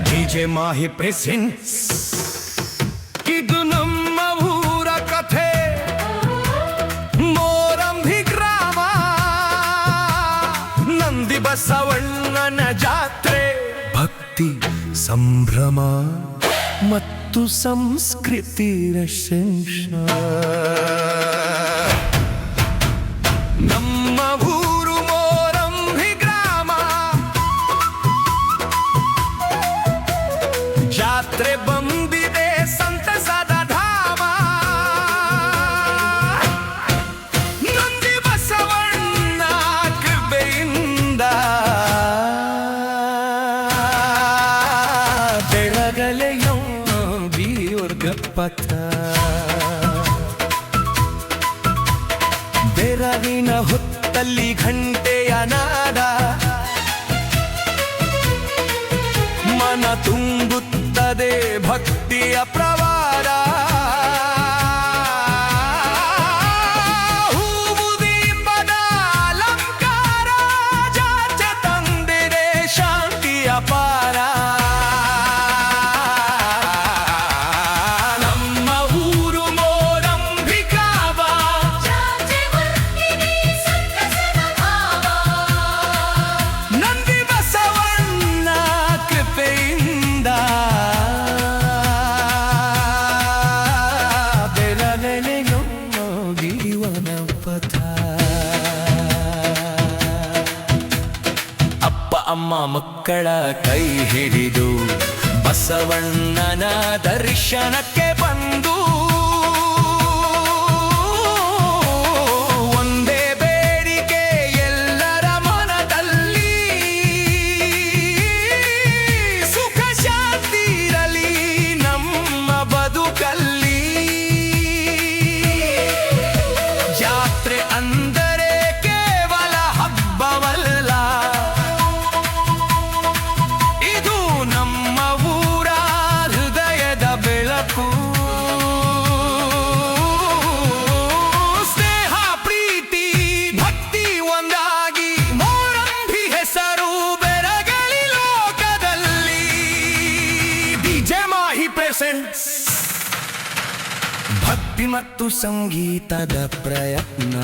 DJ Mahi presents ಇದು ನಮ್ಮ ಊರ ಕಥೆ ಮೋರಂಭಿ ಗ್ರಾಮ ನಂದಿ ಬಸವಣ್ಣನ ಜಾತ್ರೆ ಭಕ್ತಿ ಸಂಭ್ರಮ ಮತ್ತು ಸಂಸ್ಕೃತಿ ರಶಂಶ ನಮ್ಮ ಊರು ಮೋರಂಭಿ ಗ್ರಾಮ ಜಾತ್ರೆ ಬಂದಿದೆ ಸಂತಸದ ಧಾಮ ನಂದಿ ಬಸವಣ್ಣ ಕೃಪೆಯಿಂದ ಬೆಳಗಲೆಯೋ ಬೀರ್ಗಪಥ ಬೆರಗಿನ ಹೊತ್ತಲ್ಲಿ ಘಂಟೆಯ ನಾದ ಮನ ತುಂಬುತ್ತದೆ ಭಕ್ತಿಯ ಪ್ರವಾರ ಹೂವುದೀಪದ ಅಲಂಕಾರ ಜಾತ್ರೆ ತಂದಿದೆ ಶಾಂತಿಯ ಪಾರ ನಮ್ಮ ಊರು ಮೋರಂಭಿ ಗ್ರಾಮ ನಂದಿ ಬಸವಣ್ಣ ಕೃಪೆಯಿಂದ ಬೆಳಗಲೆಯೋ ಜೀವನ ಪಥ ಅಪ್ಪ ಅಮ್ಮ ಮಕ್ಕಳ ಕೈ ಹಿಡಿದು ಬಸವಣ್ಣನ ದರ್ಶನಕ್ಕೆ ಬಂದು ಒಂದೇ ಬೇಡಿಕೆ ಎಲ್ಲರ ಮನದಲ್ಲಿ ಸುಖ ಶಾಂತಿ ಇರಲಿ ನಮ್ಮ ಬದುಕಲ್ಲಿ ಜಾತ್ರೆ ಅಂದರೆ ಕೇವಲ ಹಬ್ಬವಲ್ಲ ಇದು ನಮ್ಮ ಊರ ಹೃದಯದ ಬೆಳಕು ಸ್ನೇಹ ಪ್ರೀತಿ ಭಕ್ತಿ ಒಂದಾಗಿ ಮೋರಂಭಿ ಹೆಸರು ಬೆರಗಲಿ ಲೋಕದಲ್ಲಿ DJ Mahi presents ಭಕ್ತಿ ಮತ್ತು ಸಂಗೀತದ ಪ್ರಯತ್ನ